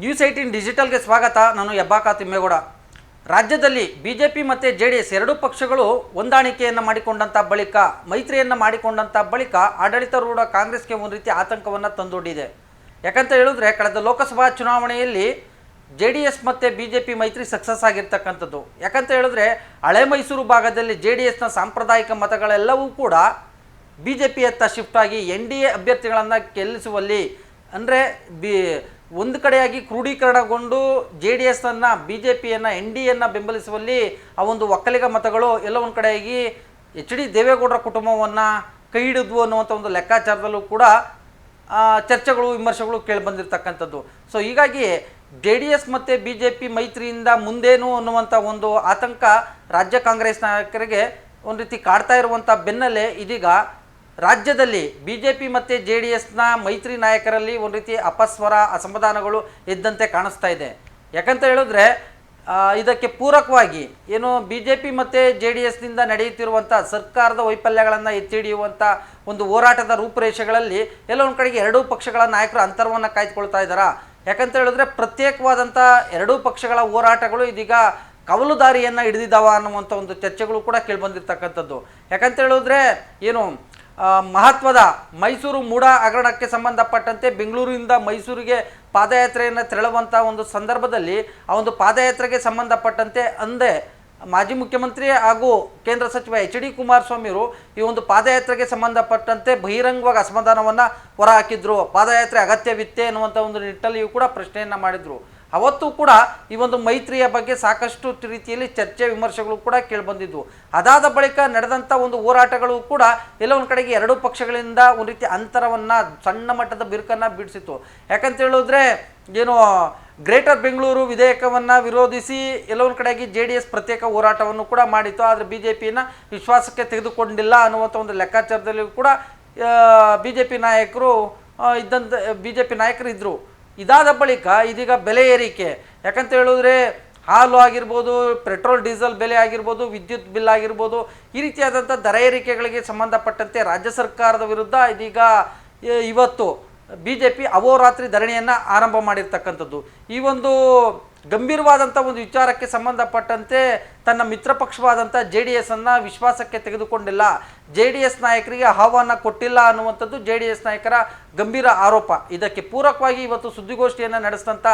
News18 ಡಿಜಿಟಲ್ಗೆ ಸ್ವಾಗತ. ನಾನು ಹೆಬ್ಬಾಕ ತಿಮ್ಮೇಗೌಡ. ರಾಜ್ಯದಲ್ಲಿ ಬಿಜೆಪಿ ಮತ್ತು ಜೆಡಿಎಸ್ ಎರಡೂ ಪಕ್ಷಗಳು ಹೊಂದಾಣಿಕೆಯನ್ನು ಮಾಡಿಕೊಂಡಂಥ ಬಳಿಕ, ಮೈತ್ರಿಯನ್ನು ಮಾಡಿಕೊಂಡಂಥ ಬಳಿಕ ಆಡಳಿತಾರೂಢ ಕಾಂಗ್ರೆಸ್ಗೆ ಒಂದು ರೀತಿ ಆತಂಕವನ್ನು ತಂದೊಡ್ಡಿದೆ. ಯಾಕಂತ ಹೇಳಿದ್ರೆ ಕಳೆದ ಲೋಕಸಭಾ ಚುನಾವಣೆಯಲ್ಲಿ ಜೆಡಿಎಸ್ ಮತ್ತು ಬಿಜೆಪಿ ಮೈತ್ರಿ ಸಕ್ಸಸ್ ಆಗಿರ್ತಕ್ಕಂಥದ್ದು. ಯಾಕಂತ ಹೇಳಿದ್ರೆ ಹಳೆ ಮೈಸೂರು ಭಾಗದಲ್ಲಿ ಜೆಡಿಎಸ್ನ ಸಾಂಪ್ರದಾಯಿಕ ಮತಗಳೆಲ್ಲವೂ ಕೂಡ ಬಿಜೆಪಿಯತ್ತ ಶಿಫ್ಟ್ ಆಗಿ NDA ಅಭ್ಯರ್ಥಿಗಳನ್ನು ಗೆಲ್ಲಿಸುವಲ್ಲಿ, ಅಂದರೆ ಒಂದು ಕಡೆಯಾಗಿ ಕ್ರೋಢೀಕರಣಗೊಂಡು JDSನ್ನು BJPಯನ್ನು NDAಯನ್ನು ಬೆಂಬಲಿಸುವಲ್ಲಿ ಆ ಒಂದು ಒಕ್ಕಲಿಗ ಮತಗಳು ಎಲ್ಲ ಒಂದು ಕಡೆಯಾಗಿ HD ದೇವೇಗೌಡರ ಕುಟುಂಬವನ್ನು ಕೈ ಹಿಡಿದ್ವು ಅನ್ನುವಂಥ ಒಂದು ಲೆಕ್ಕಾಚಾರದಲ್ಲೂ ಕೂಡ ಚರ್ಚೆಗಳು ವಿಮರ್ಶೆಗಳು ಕೇಳಿಬಂದಿರ್ತಕ್ಕಂಥದ್ದು. ಸೊ ಹೀಗಾಗಿ JDS ಮತ್ತು BJP ಮೈತ್ರಿಯಿಂದ ಮುಂದೇನು ಅನ್ನುವಂಥ ಒಂದು ಆತಂಕ ರಾಜ್ಯ ಕಾಂಗ್ರೆಸ್ ನಾಯಕರಿಗೆ ಒಂದು ರೀತಿ ಕಾಡ್ತಾ ಇರುವಂಥ ಬೆನ್ನಲ್ಲೇ ಇದೀಗ ರಾಜ್ಯದಲ್ಲಿ BJP ಮತ್ತು JDSನ ಮೈತ್ರಿ ನಾಯಕರಲ್ಲಿ ಒಂದು ರೀತಿ ಅಪಸ್ವರ, ಅಸಮಾಧಾನಗಳು ಎದ್ದಂತೆ ಕಾಣಿಸ್ತಾ ಇದೆ. ಯಾಕಂತ ಹೇಳಿದ್ರೆ ಇದಕ್ಕೆ ಪೂರಕವಾಗಿ ಏನು BJP ಮತ್ತು JDSನಿಂದ ನಡೆಯುತ್ತಿರುವಂಥ ಸರ್ಕಾರದ ವೈಫಲ್ಯಗಳನ್ನು ಎತ್ತಿ ಹಿಡಿಯುವಂಥ ಒಂದು ಹೋರಾಟದ ರೂಪುರೇಷೆಗಳಲ್ಲಿ ಎಲ್ಲ ಒಂದು ಕಡೆಗೆ ಎರಡೂ ಪಕ್ಷಗಳ ನಾಯಕರು ಅಂತರವನ್ನು ಕಾಯ್ದುಕೊಳ್ತಾ ಇದ್ದಾರಾ. ಯಾಕಂತ ಹೇಳಿದ್ರೆ ಪ್ರತ್ಯೇಕವಾದಂಥ ಎರಡೂ ಪಕ್ಷಗಳ ಹೋರಾಟಗಳು ಇದೀಗ ಕವಲು ದಾರಿಯನ್ನು ಹಿಡಿದಿದ್ದಾವ ಅನ್ನುವಂಥ ಒಂದು ಚರ್ಚೆಗಳು ಕೂಡ ಕೇಳಿಬಂದಿರ್ತಕ್ಕಂಥದ್ದು. ಯಾಕಂತ ಹೇಳಿದ್ರೆ ಏನು ಮಹತ್ವದ ಮೈಸೂರು ಮೂಡ ಹಗರಣಕ್ಕೆ ಸಂಬಂಧಪಟ್ಟಂತೆ ಬೆಂಗಳೂರಿನಿಂದ ಮೈಸೂರಿಗೆ ಪಾದಯಾತ್ರೆಯನ್ನು ತೆರಳುವಂಥ ಒಂದು ಸಂದರ್ಭದಲ್ಲಿ ಆ ಒಂದು ಪಾದಯಾತ್ರೆಗೆ ಸಂಬಂಧಪಟ್ಟಂತೆ ಅಂದೇ ಮಾಜಿ ಮುಖ್ಯಮಂತ್ರಿ ಹಾಗೂ ಕೇಂದ್ರ ಸಚಿವ HD ಕುಮಾರಸ್ವಾಮಿಯವರು ಈ ಒಂದು ಪಾದಯಾತ್ರೆಗೆ ಸಂಬಂಧಪಟ್ಟಂತೆ ಬಹಿರಂಗವಾಗಿ ಅಸಮಾಧಾನವನ್ನು ಹೊರಹಾಕಿದ್ರು. ಪಾದಯಾತ್ರೆ ಅಗತ್ಯವಿತ್ತೆ ಅನ್ನುವಂಥ ಒಂದು ನಿಟ್ಟಲ್ಲಿಯೂ ಕೂಡ ಪ್ರಶ್ನೆಯನ್ನು ಮಾಡಿದರು. ಅವತ್ತು ಕೂಡ ಈ ಒಂದು ಮೈತ್ರಿಯ ಬಗ್ಗೆ ಸಾಕಷ್ಟು ರೀತಿಯಲ್ಲಿ ಚರ್ಚೆ ವಿಮರ್ಶೆಗಳು ಕೂಡ ಕೇಳಿಬಂದಿದ್ವು. ಅದಾದ ಬಳಿಕ ನಡೆದಂಥ ಒಂದು ಹೋರಾಟಗಳು ಕೂಡ ಎಲ್ಲ ಒಂದು ಕಡೆಗೆ ಎರಡೂ ಪಕ್ಷಗಳಿಂದ ಒಂದು ರೀತಿ ಅಂತರವನ್ನು, ಸಣ್ಣ ಮಟ್ಟದ ಬಿರುಕನ್ನು ಬಿಡಿಸಿತ್ತು. ಯಾಕಂತ ಹೇಳಿದ್ರೆ ಏನು ಗ್ರೇಟರ್ ಬೆಂಗಳೂರು ವಿಧೇಯಕವನ್ನು ವಿರೋಧಿಸಿ ಎಲ್ಲ ಒಂದು ಕಡೆಗೆ JDS ಪ್ರತ್ಯೇಕ ಹೋರಾಟವನ್ನು ಕೂಡ ಮಾಡಿತ್ತು. ಆದರೆ BJPಯನ್ನು ವಿಶ್ವಾಸಕ್ಕೆ ತೆಗೆದುಕೊಂಡಿಲ್ಲ ಅನ್ನುವಂಥ ಒಂದು ಲೆಕ್ಕಾಚಾರದಲ್ಲಿ ಕೂಡ BJP ನಾಯಕರು ಇದ್ದರು. ಇದಾದ ಬಳಿಕ ಇದೀಗ ಬೆಲೆ ಏರಿಕೆ, ಯಾಕಂತ ಹೇಳಿದ್ರೆ ಹಾಲು ಆಗಿರ್ಬೋದು, ಪೆಟ್ರೋಲ್ ಡೀಸೆಲ್ ಬೆಲೆ ಆಗಿರ್ಬೋದು, ವಿದ್ಯುತ್ ಬಿಲ್ ಆಗಿರ್ಬೋದು, ಈ ರೀತಿಯಾದಂಥ ದರ ಏರಿಕೆಗಳಿಗೆ ಸಂಬಂಧಪಟ್ಟಂತೆ ರಾಜ್ಯ ಸರ್ಕಾರದ ವಿರುದ್ಧ ಇದೀಗ ಇವತ್ತು BJP ಅಹೋರಾತ್ರಿ ಧರಣಿಯನ್ನು ಆರಂಭ ಮಾಡಿರ್ತಕ್ಕಂಥದ್ದು. ಈ ಒಂದು ಗಂಭೀರವಾದಂಥ ಒಂದು ವಿಚಾರಕ್ಕೆ ಸಂಬಂಧಪಟ್ಟಂತೆ ತನ್ನ ಮಿತ್ರ ಪಕ್ಷವಾದಂಥ JDSನ್ನು ವಿಶ್ವಾಸಕ್ಕೆ ತೆಗೆದುಕೊಂಡಿಲ್ಲ, JDS ನಾಯಕರಿಗೆ ಆಹ್ವಾನ ಕೊಟ್ಟಿಲ್ಲ ಅನ್ನುವಂಥದ್ದು JDS ನಾಯಕರ ಗಂಭೀರ ಆರೋಪ. ಇದಕ್ಕೆ ಪೂರಕವಾಗಿ ಇವತ್ತು ಸುದ್ದಿಗೋಷ್ಠಿಯನ್ನು ನಡೆಸಿದಂಥ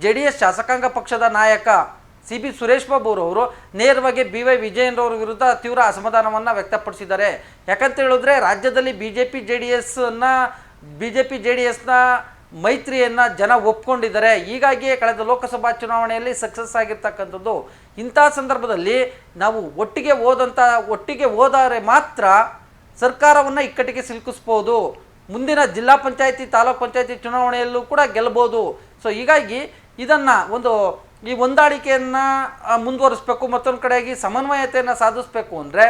JDS ಶಾಸಕಾಂಗ ಪಕ್ಷದ ನಾಯಕ CB ಸುರೇಶ್ ಬಾಬು ಅವರು ನೇರವಾಗಿ BY ವಿಜಯೇಂದ್ರ ಅವರ ವಿರುದ್ಧ ತೀವ್ರ ಅಸಮಾಧಾನವನ್ನು ವ್ಯಕ್ತಪಡಿಸಿದ್ದಾರೆ. ಯಾಕಂತ ಹೇಳಿದ್ರೆ ರಾಜ್ಯದಲ್ಲಿ BJP JDSನ ಮೈತ್ರಿಯನ್ನು ಜನ ಒಪ್ಕೊಂಡಿದ್ದಾರೆ. ಹೀಗಾಗಿಯೇ ಕಳೆದ ಲೋಕಸಭಾ ಚುನಾವಣೆಯಲ್ಲಿ ಸಕ್ಸಸ್ ಆಗಿರ್ತಕ್ಕಂಥದ್ದು. ಇಂಥ ಸಂದರ್ಭದಲ್ಲಿ ನಾವು ಒಟ್ಟಿಗೆ ಹೋದರೆ ಮಾತ್ರ ಸರ್ಕಾರವನ್ನು ಇಕ್ಕಟ್ಟಿಗೆ ಸಿಲುಕಿಸ್ಬೋದು, ಮುಂದಿನ ಜಿಲ್ಲಾ ಪಂಚಾಯತಿ, ತಾಲೂಕು ಪಂಚಾಯತಿ ಚುನಾವಣೆಯಲ್ಲೂ ಕೂಡ ಗೆಲ್ಲಬಹುದು. ಸೊ ಹೀಗಾಗಿ ಇದನ್ನು ಈ ಹೊಂದಾಣಿಕೆಯನ್ನು ಮುಂದುವರಿಸಬೇಕು, ಮತ್ತೊಂದು ಕಡೆಯಾಗಿ ಸಮನ್ವಯತೆಯನ್ನು ಸಾಧಿಸಬೇಕು ಅಂದರೆ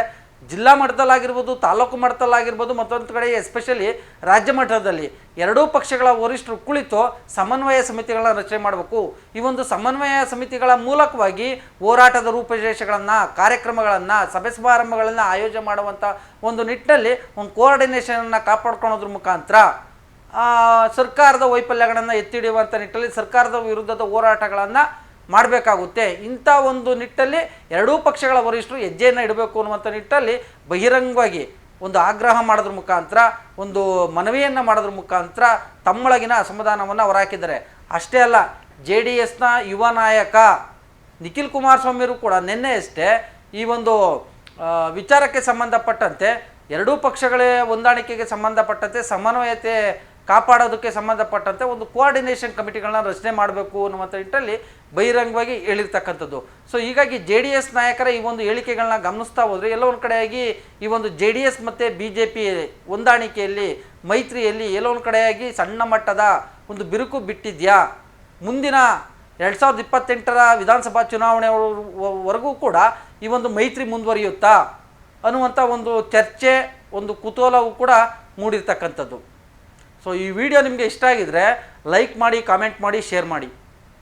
ಜಿಲ್ಲಾ ಮಟ್ಟದಲ್ಲಾಗಿರ್ಬೋದು, ತಾಲೂಕು ಮಟ್ಟದಲ್ಲಾಗಿರ್ಬೋದು, ಮತ್ತೊಂದು ಕಡೆ ಎಸ್ಪೆಷಲಿ ರಾಜ್ಯ ಮಟ್ಟದಲ್ಲಿ ಎರಡೂ ಪಕ್ಷಗಳ ವರಿಷ್ಠರು ಕುಳಿತು ಸಮನ್ವಯ ಸಮಿತಿಗಳನ್ನು ರಚನೆ ಮಾಡಬೇಕು. ಈ ಒಂದು ಸಮನ್ವಯ ಸಮಿತಿಗಳ ಮೂಲಕವಾಗಿ ಹೋರಾಟದ ರೂಪುರೇಷೆಗಳನ್ನು, ಕಾರ್ಯಕ್ರಮಗಳನ್ನು, ಸಭೆ ಸಮಾರಂಭಗಳನ್ನು ಆಯೋಜನೆ ಮಾಡುವಂಥ ಒಂದು ನಿಟ್ಟಿನಲ್ಲಿ ಒಂದು ಕೋಆರ್ಡಿನೇಷನನ್ನು ಕಾಪಾಡ್ಕೊಳ್ಳೋದ್ರ ಮುಖಾಂತರ ಸರ್ಕಾರದ ವೈಫಲ್ಯಗಳನ್ನು ಎತ್ತಿಡಿಯುವಂಥ ನಿಟ್ಟಿನಲ್ಲಿ ಸರ್ಕಾರದ ವಿರುದ್ಧದ ಹೋರಾಟಗಳನ್ನು ಮಾಡಬೇಕಾಗುತ್ತೆ. ಇಂಥ ಒಂದು ನಿಟ್ಟಲ್ಲಿ ಎರಡೂ ಪಕ್ಷಗಳ ವರಿಷ್ಠರು ಹೆಜ್ಜೆಯನ್ನು ಇಡಬೇಕು ಅನ್ನುವಂಥ ನಿಟ್ಟಲ್ಲಿ ಬಹಿರಂಗವಾಗಿ ಒಂದು ಆಗ್ರಹ ಮಾಡೋದ್ರ ಮುಖಾಂತರ, ಒಂದು ಮನವಿಯನ್ನು ಮಾಡೋದ್ರ ಮುಖಾಂತರ ತಮ್ಮೊಳಗಿನ ಅಸಮಾಧಾನವನ್ನು ಹೊರಹಾಕಿದ್ದಾರೆ. ಅಷ್ಟೇ ಅಲ್ಲ, JDSನ ಯುವ ನಾಯಕ ನಿಖಿಲ್ ಕುಮಾರಸ್ವಾಮಿಯವರು ಕೂಡ ನಿನ್ನೆಯಷ್ಟೇ ಈ ಒಂದು ವಿಚಾರಕ್ಕೆ ಸಂಬಂಧಪಟ್ಟಂತೆ ಎರಡೂ ಪಕ್ಷಗಳ ಹೊಂದಾಣಿಕೆಗೆ ಸಂಬಂಧಪಟ್ಟಂತೆ ಸಮನ್ವಯತೆ ಕಾಪಾಡೋದಕ್ಕೆ ಸಂಬಂಧಪಟ್ಟಂತೆ ಒಂದು ಕೋಆರ್ಡಿನೇಷನ್ ಕಮಿಟಿಗಳನ್ನ ರಚನೆ ಮಾಡಬೇಕು ಅನ್ನುವಂಥ ನಿಟ್ಟಲ್ಲಿ ಬಹಿರಂಗವಾಗಿ ಹೇಳಿರ್ತಕ್ಕಂಥದ್ದು. ಸೊ ಹೀಗಾಗಿ JDS ನಾಯಕರ ಈ ಒಂದು ಹೇಳಿಕೆಗಳನ್ನ ಗಮನಿಸ್ತಾ ಹೋದರೆ ಎಲ್ಲ ಒಂದು ಕಡೆಯಾಗಿ ಈ ಒಂದು JDS ಮತ್ತು BJP ಹೊಂದಾಣಿಕೆಯಲ್ಲಿ, ಮೈತ್ರಿಯಲ್ಲಿ ಎಲ್ಲ ಒಂದು ಕಡೆಯಾಗಿ ಸಣ್ಣ ಮಟ್ಟದ ಒಂದು ಬಿರುಕು ಬಿಟ್ಟಿದೆಯಾ, ಮುಂದಿನ 2028ರ ವಿಧಾನಸಭಾ ಚುನಾವಣೆವರೆಗೂ ಕೂಡ ಈ ಒಂದು ಮೈತ್ರಿ ಮುಂದುವರಿಯುತ್ತಾ ಅನ್ನುವಂಥ ಒಂದು ಚರ್ಚೆ, ಒಂದು ಕುತೂಹಲವೂ ಕೂಡ ಮೂಡಿರ್ತಕ್ಕಂಥದ್ದು. ಸೊ ಈ ವಿಡಿಯೋ ನಿಮಗೆ ಇಷ್ಟ ಆಗಿದ್ರೆ ಲೈಕ್ ಮಾಡಿ, ಕಾಮೆಂಟ್ ಮಾಡಿ, ಶೇರ್ ಮಾಡಿ.